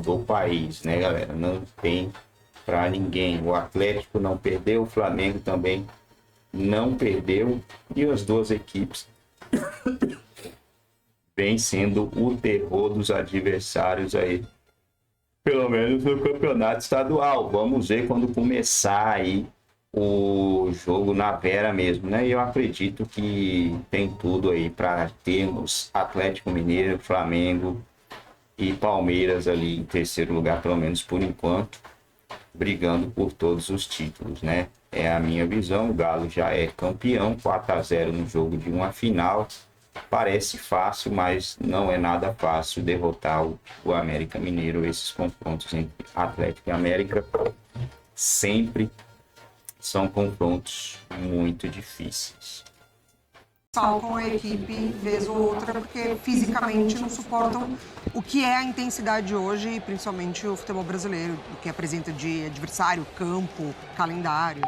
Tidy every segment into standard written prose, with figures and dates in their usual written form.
do país, né, galera? Não tem para ninguém. O Atlético não perdeu, o Flamengo também não perdeu, e as duas equipes vem sendo o terror dos adversários aí, pelo menos no campeonato estadual. Vamos ver quando começar aí o jogo na Vera mesmo, né? E eu acredito que tem tudo aí para termos Atlético Mineiro, Flamengo e Palmeiras ali em terceiro lugar, pelo menos por enquanto, brigando por todos os títulos, né? É a minha visão. O Galo já é campeão, 4-0 no jogo de uma final. Parece fácil, mas não é nada fácil derrotar o América Mineiro. Esses confrontos entre Atlético e América sempre são confrontos muito difíceis. Com a equipe vez ou outra, porque fisicamente não suportam o que é a intensidade hoje, principalmente o futebol brasileiro, o que apresenta de adversário, campo, calendário.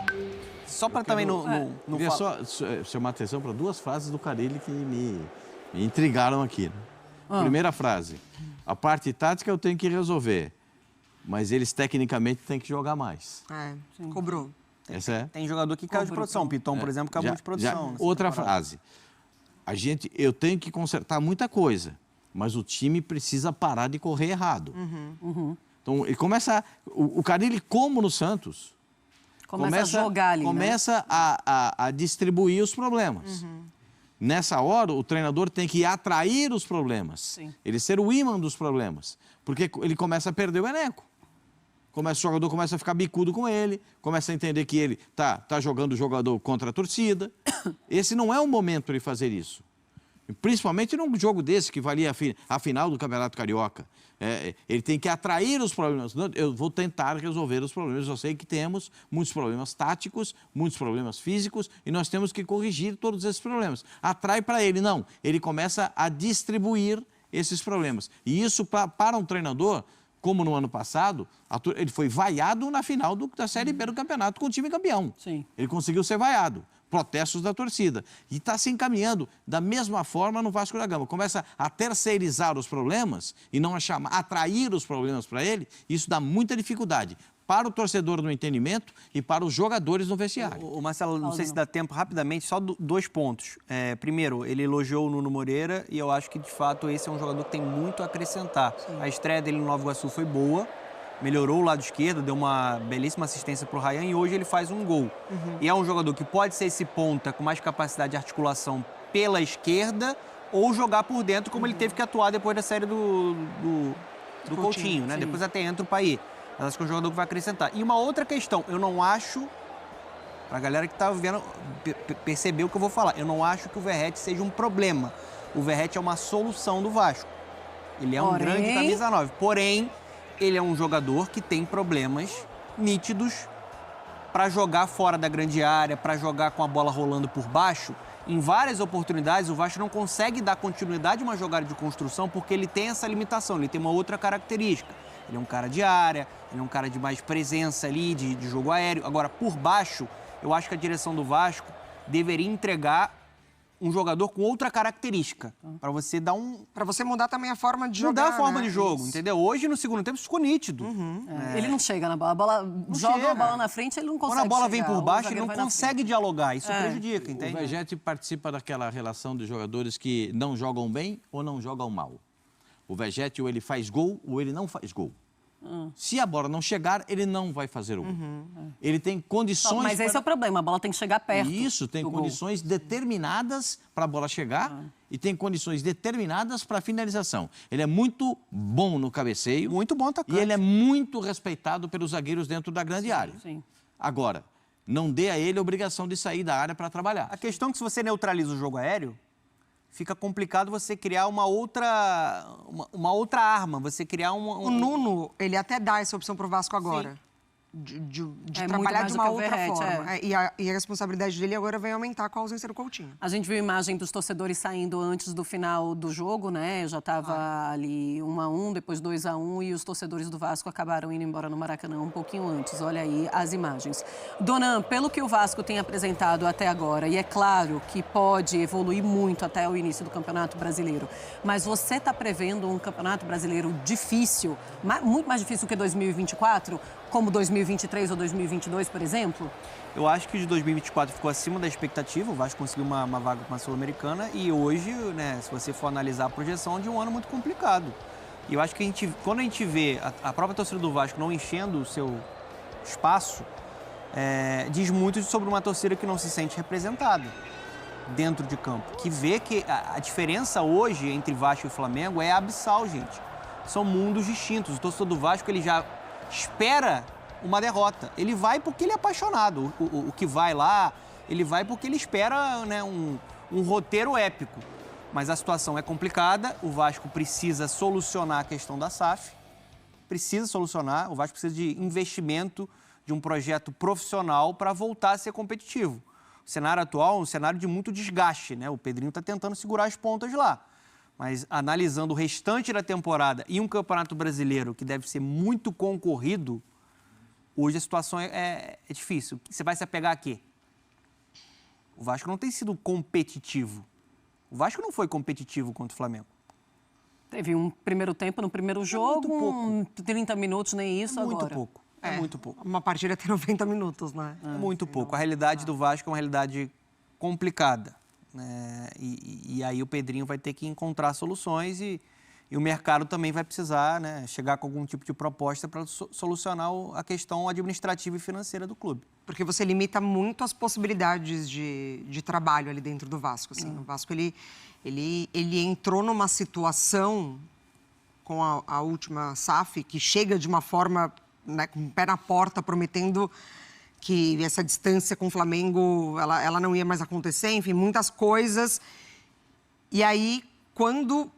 Só para também não queria só chamar atenção para duas frases do Carille que me intrigaram aqui. Né? Primeira frase: a parte tática eu tenho que resolver, mas eles tecnicamente têm que jogar mais. Cobrou. Essa é? Tem jogador que caiu de produção. O Piton, por exemplo, acabou de produção. Outra frase: eu tenho que consertar muita coisa, mas o time precisa parar de correr errado. Então, ele começa... O Carille, como no Santos... Começa a jogar ali, começa, né? a distribuir os problemas. Nessa hora, o treinador tem que atrair os problemas. Sim. Ele ser o ímã dos problemas. Porque ele começa a perder o elenco. O jogador começa a ficar bicudo com ele, começa a entender que ele tá jogando o jogador contra a torcida. Esse não é o momento de fazer isso. Principalmente num jogo desse, que valia a final do Campeonato Carioca. Ele tem que atrair os problemas. Eu vou tentar resolver os problemas. Eu sei que temos muitos problemas táticos, muitos problemas físicos, e nós temos que corrigir todos esses problemas. Atrai para ele, não. Ele começa a distribuir esses problemas. E isso, para um treinador, como no ano passado, ele foi vaiado na final da Série B do campeonato com o time campeão. Sim. Ele conseguiu ser vaiado. Protestos da torcida. E está se encaminhando da mesma forma no Vasco da Gama. Começa a terceirizar os problemas e não atrair os problemas para ele. Isso dá muita dificuldade para o torcedor no entendimento e para os jogadores no vestiário. O Marcelo, não sei se dá tempo rapidamente, só dois pontos. Primeiro, ele elogiou o Nuno Moreira e eu acho que, de fato, esse é um jogador que tem muito a acrescentar. Sim. A estreia dele no Nova Iguaçu foi boa. Melhorou o lado esquerdo, deu uma belíssima assistência para o Ryan e hoje ele faz um gol. E é um jogador que pode ser esse ponta com mais capacidade de articulação pela esquerda ou jogar por dentro, como ele teve que atuar depois da série do Coutinho, né? Sim. Depois até entra o Payet. Mas acho que é um jogador que vai acrescentar. E uma outra questão, eu não acho, para a galera que está vendo perceber o que eu vou falar, eu não acho que o Verratti seja um problema. O Verratti é uma solução do Vasco. Ele é um grande camisa 9. Porém, ele é um jogador que tem problemas nítidos para jogar fora da grande área, para jogar com a bola rolando por baixo. Em várias oportunidades, o Vasco não consegue dar continuidade a uma jogada de construção porque ele tem essa limitação, ele tem uma outra característica. Ele é um cara de área, ele é um cara de mais presença ali, de jogo aéreo. Agora, por baixo, eu acho que a direção do Vasco deveria entregar um jogador com outra característica, para você dar Para você mudar também a forma de jogar, mudar a forma né? de jogo, entendeu? Hoje, no segundo tempo, isso ficou nítido. Ele não chega na bola. A bola joga a bola na frente, ele não consegue. Quando a bola chegar. vem por baixo, ele não vai na consegue dialogar. Isso prejudica, O entende? Verratti participa daquela relação de jogadores que não jogam bem ou não jogam mal. O Verratti ou ele faz gol ou ele não faz gol. Se a bola não chegar, ele não vai fazer o gol. Ele tem condições... Mas esse é o problema, a bola tem que chegar perto. Isso, tem condições determinadas para a bola chegar e tem condições determinadas para a finalização. Ele é muito bom no cabeceio. Muito bom atacante. E ele é muito respeitado pelos zagueiros dentro da grande área. Sim. Agora, não dê a ele a obrigação de sair da área para trabalhar. A questão é que se você neutraliza o jogo aéreo, fica complicado você criar uma outra arma, você criar O Nuno, ele até dá essa opção pro Vasco agora. Sim. trabalhar de mais do uma que o outra Verratti, forma. E a responsabilidade dele agora vai aumentar com a ausência do Coutinho. A gente viu imagem dos torcedores saindo antes do final do jogo, né? Já estava ali 1-1, depois 2-1 e os torcedores do Vasco acabaram indo embora no Maracanã um pouquinho antes. Olha aí as imagens. Donan, pelo que o Vasco tem apresentado até agora, e é claro que pode evoluir muito até o início do Campeonato Brasileiro, mas você está prevendo um Campeonato Brasileiro difícil, muito mais difícil que 2024? Como 2023 ou 2022, por exemplo? Eu acho que o de 2024 ficou acima da expectativa, o Vasco conseguiu uma vaga com a Sul-Americana e hoje, né, se você for analisar a projeção, é de um ano muito complicado. E eu acho que quando a gente vê a própria torcida do Vasco não enchendo o seu espaço, diz muito sobre uma torcida que não se sente representada dentro de campo, que vê que a diferença hoje entre Vasco e Flamengo é abissal, gente. São mundos distintos. O torcedor do Vasco, ele já espera uma derrota. Ele vai porque ele é apaixonado. O que vai lá, ele vai porque ele espera, né, um roteiro épico. Mas a situação é complicada, o Vasco precisa solucionar a questão da SAF, precisa solucionar, o Vasco precisa de investimento, de um projeto profissional para voltar a ser competitivo. O cenário atual é um cenário de muito desgaste, né? O Pedrinho está tentando segurar as pontas lá. Mas analisando o restante da temporada e um Campeonato Brasileiro que deve ser muito concorrido, hoje a situação é difícil. Você vai se apegar a quê? O Vasco não tem sido competitivo. O Vasco não foi competitivo contra o Flamengo. Teve um primeiro tempo no primeiro jogo, 30 minutos, nem isso agora. Muito pouco. É muito pouco. Uma partida tem 90 minutos, né? É muito pouco. A realidade do Vasco é uma realidade complicada. E aí o Pedrinho vai ter que encontrar soluções e o mercado também vai precisar, né, chegar com algum tipo de proposta para solucionar a questão administrativa e financeira do clube. Porque você limita muito as possibilidades de trabalho ali dentro do Vasco. Assim. O Vasco ele entrou numa situação com a última SAF que chega de uma forma, né, com o pé na porta, prometendo que essa distância com o Flamengo, ela não ia mais acontecer, enfim, muitas coisas. E aí, quando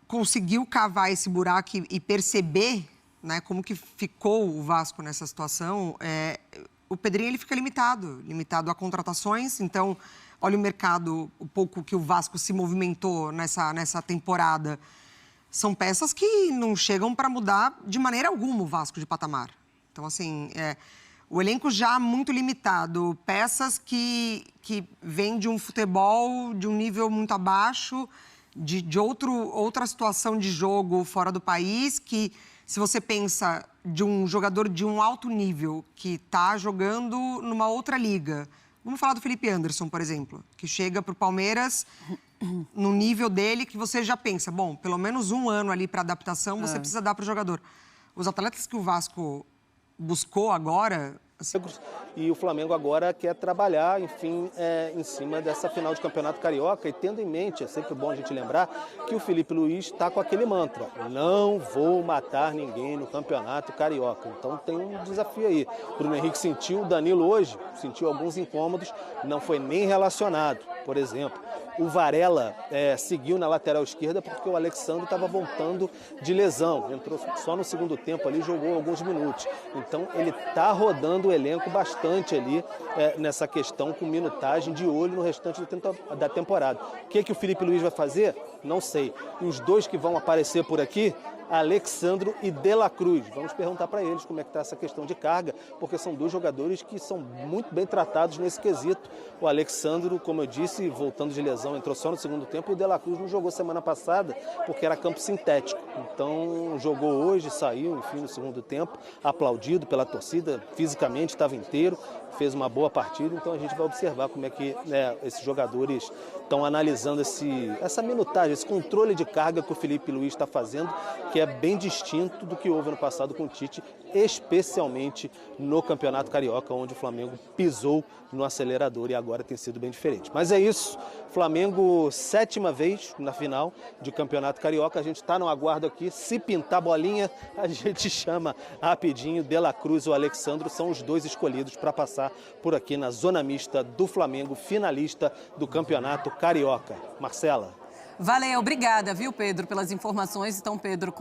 conseguiu cavar esse buraco e perceber, né, como que ficou o Vasco nessa situação, o Pedrinho ele fica limitado a contratações. Então, olha o mercado, o pouco que o Vasco se movimentou nessa temporada. São peças que não chegam para mudar de maneira alguma o Vasco de patamar. Então, assim, o elenco já muito limitado, peças que vêm de um futebol de um nível muito abaixo, de outra situação de jogo fora do país, que se você pensa de um jogador de um alto nível que está jogando numa outra liga. Vamos falar do Felipe Anderson, por exemplo, que chega para o Palmeiras no nível dele que você já pensa, bom, pelo menos um ano ali para adaptação você precisa dar para o jogador. Os atletas que o Vasco buscou agora... E o Flamengo agora quer trabalhar, enfim, em cima dessa final de Campeonato Carioca e tendo em mente, é sempre bom a gente lembrar, que o Felipe Luiz está com aquele mantra, não vou matar ninguém no Campeonato Carioca. Então tem um desafio aí. O Bruno Henrique sentiu, o Danilo hoje sentiu alguns incômodos, não foi nem relacionado, por exemplo. O Varela seguiu na lateral esquerda porque o Alexandre estava voltando de lesão. Entrou só no segundo tempo ali, jogou alguns minutos. Então ele está rodando o elenco bastante ali nessa questão com minutagem de olho no restante da temporada. O que o Felipe Luiz vai fazer? Não sei. E os dois que vão aparecer por aqui, Alexandro e De La Cruz. Vamos perguntar para eles como é que está essa questão de carga, porque são dois jogadores que são muito bem tratados nesse quesito. O Alexandro, como eu disse, voltando de lesão, entrou só no segundo tempo, e o De La Cruz não jogou semana passada porque era campo sintético. Então jogou hoje, saiu, enfim, no segundo tempo, aplaudido pela torcida, fisicamente estava inteiro, fez uma boa partida. Então a gente vai observar como é que esses jogadores estão analisando essa minutagem, esse controle de carga que o Felipe Luiz está fazendo, que é bem distinto do que houve no passado com o Tite, especialmente no Campeonato Carioca, onde o Flamengo pisou no acelerador e agora tem sido bem diferente. Mas é isso, Flamengo 7ª vez na final de Campeonato Carioca, a gente está no aguardo aqui, se pintar bolinha, a gente chama rapidinho. De La Cruz ou Alexandro são os dois escolhidos para passar por aqui na zona mista do Flamengo, finalista do Campeonato Carioca. Marcela. Valeu, obrigada, viu, Pedro, pelas informações. Então, Pedro,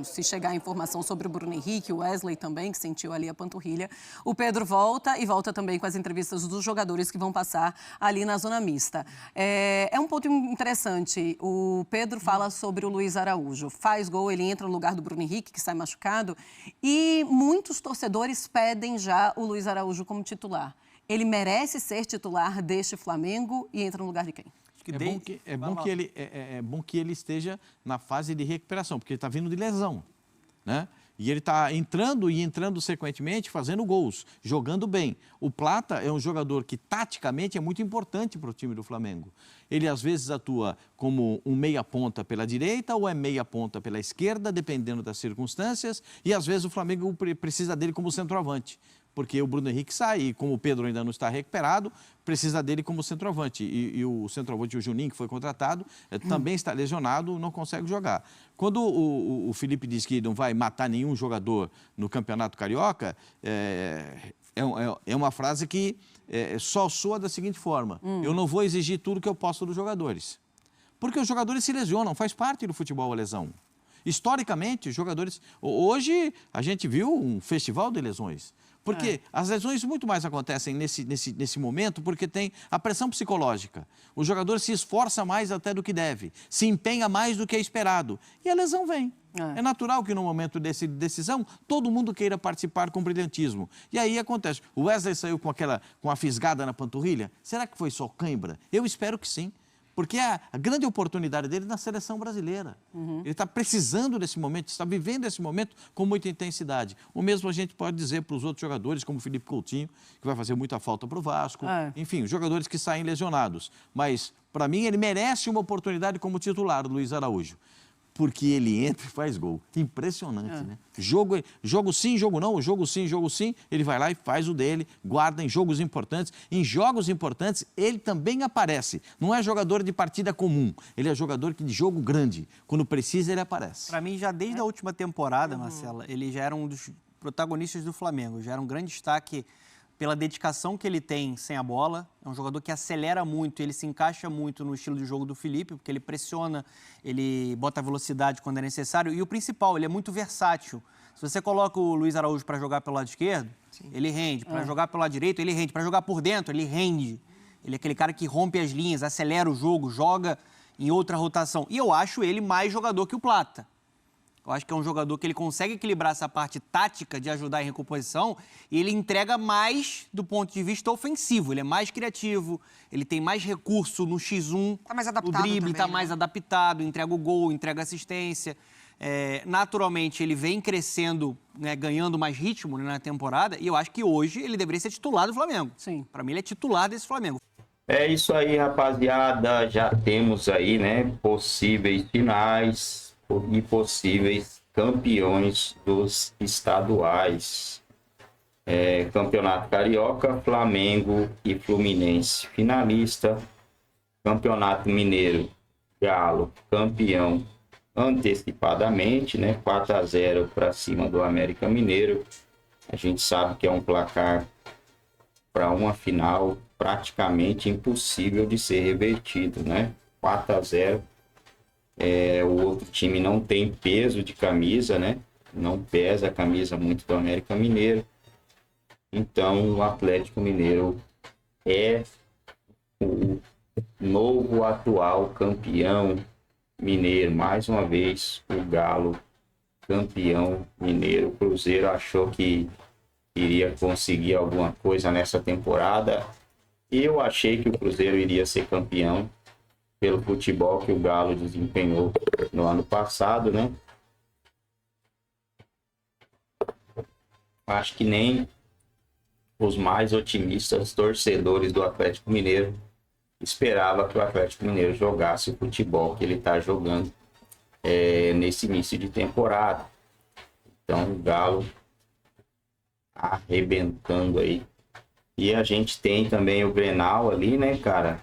se chegar a informação sobre o Bruno Henrique, o Wesley também, que sentiu ali a panturrilha, o Pedro volta e volta também com as entrevistas dos jogadores que vão passar ali na zona mista. É um ponto interessante. O Pedro fala sobre o Luiz Araújo. Faz gol, ele entra no lugar do Bruno Henrique, que sai machucado, e muitos torcedores pedem já o Luiz Araújo como titular. Ele merece ser titular deste Flamengo e entra no lugar de quem? É bom que ele esteja na fase de recuperação, porque ele está vindo de lesão, né? E ele está entrando sequentemente, fazendo gols, jogando bem. O Plata é um jogador que, taticamente, é muito importante para o time do Flamengo. Ele, às vezes, atua como um meia-ponta pela direita ou é meia-ponta pela esquerda, dependendo das circunstâncias. E, às vezes, o Flamengo precisa dele como centroavante, porque o Bruno Henrique sai e, como o Pedro ainda não está recuperado, precisa dele como centroavante. E o centroavante, o Juninho, que foi contratado, também está lesionado, não consegue jogar. Quando o Felipe diz que não vai matar nenhum jogador no Campeonato Carioca, é uma frase que só soa da seguinte forma: eu não vou exigir tudo que eu posso dos jogadores. Porque os jogadores se lesionam, faz parte do futebol a lesão. Historicamente, os jogadores... Hoje, a gente viu um festival de lesões. Porque as lesões muito mais acontecem nesse momento porque tem a pressão psicológica. O jogador se esforça mais até do que deve, se empenha mais do que é esperado. E a lesão vem. É natural que no momento de decisão todo mundo queira participar com brilhantismo. E aí acontece. O Wesley saiu com a fisgada na panturrilha. Será que foi só cãibra? Eu espero que sim. Porque a grande oportunidade dele é na seleção brasileira. Ele está precisando desse momento, está vivendo esse momento com muita intensidade. O mesmo a gente pode dizer para os outros jogadores, como o Felipe Coutinho, que vai fazer muita falta para o Vasco. Enfim, os jogadores que saem lesionados. Mas, para mim, ele merece uma oportunidade como titular, o Luiz Araújo. Porque ele entra e faz gol. Impressionante, né? Jogo sim, jogo não. Jogo sim, ele vai lá e faz o dele, guarda em jogos importantes. Em jogos importantes, ele também aparece. Não é jogador de partida comum, ele é jogador de jogo grande. Quando precisa, ele aparece. Para mim, já desde a última temporada, Marcela, ele já era um dos protagonistas do Flamengo. Já era um grande destaque pela dedicação que ele tem sem a bola. É um jogador que acelera muito, ele se encaixa muito no estilo de jogo do Felipe, porque ele pressiona, ele bota a velocidade quando é necessário. E o principal, ele é muito versátil. Se você coloca o Luiz Araújo para jogar pelo lado esquerdo, ele rende. Para jogar pelo lado direito, ele rende. Para jogar por dentro, ele rende. Ele é aquele cara que rompe as linhas, acelera o jogo, joga em outra rotação. E eu acho ele mais jogador que o Plata. Eu acho que é um jogador que ele consegue equilibrar essa parte tática de ajudar em recomposição e ele entrega mais do ponto de vista ofensivo. Ele é mais criativo, ele tem mais recurso no X1, tá mais adaptado no drible, está mais adaptado, entrega o gol, entrega assistência. Naturalmente, ele vem crescendo, né, ganhando mais ritmo, né, na temporada e eu acho que hoje ele deveria ser titular do Flamengo. Sim. Para mim, ele é titular desse Flamengo. É isso aí, rapaziada. Já temos aí, né, possíveis finais e possíveis campeões dos estaduais. Campeonato Carioca, Flamengo e Fluminense finalista. Campeonato Mineiro, Galo campeão antecipadamente, né? 4-0 para cima do América Mineiro. A gente sabe que é um placar para uma final praticamente impossível de ser revertido, né? 4-0. O outro time não tem peso de camisa, né? Não pesa a camisa muito do América Mineiro. Então, o Atlético Mineiro é o novo atual campeão mineiro. Mais uma vez, o Galo campeão mineiro. O Cruzeiro achou que iria conseguir alguma coisa nessa temporada. Eu achei que o Cruzeiro iria ser campeão pelo futebol que o Galo desempenhou no ano passado, né? Acho que nem os mais otimistas torcedores do Atlético Mineiro esperavam que o Atlético Mineiro jogasse o futebol que ele está jogando nesse início de temporada. Então, o Galo arrebentando aí. E a gente tem também o Grenal ali, né, cara?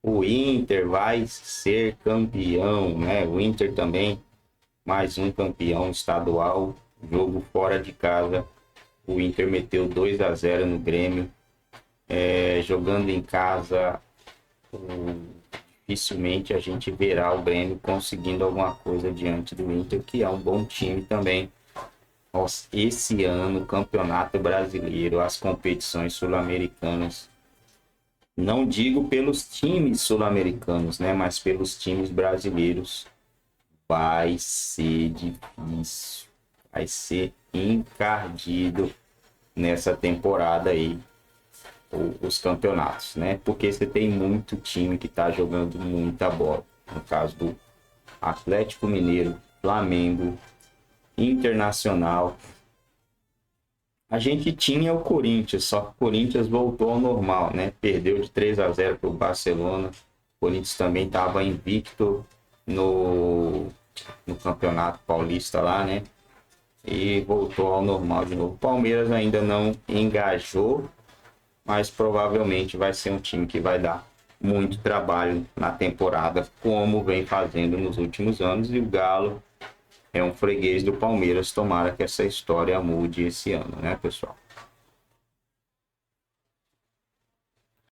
O Inter vai ser campeão, né? O Inter também, mais um campeão estadual, jogo fora de casa. O Inter meteu 2-0 no Grêmio. Jogando em casa, dificilmente a gente verá o Grêmio conseguindo alguma coisa diante do Inter, que é um bom time também. Nossa, esse ano, o Campeonato Brasileiro, as competições sul-americanas, não digo pelos times sul-americanos, né, mas pelos times brasileiros, vai ser difícil, vai ser encardido nessa temporada aí, os campeonatos, né? Porque você tem muito time que tá jogando muita bola. No caso do Atlético Mineiro, Flamengo, Internacional. A gente tinha o Corinthians, só que o Corinthians voltou ao normal, né? Perdeu de 3-0 para o Barcelona. O Corinthians também estava invicto no Campeonato Paulista lá, né? E voltou ao normal de novo. O Palmeiras ainda não engajou, mas provavelmente vai ser um time que vai dar muito trabalho na temporada, como vem fazendo nos últimos anos. E o Galo é um freguês do Palmeiras. Tomara que essa história mude esse ano, né, pessoal?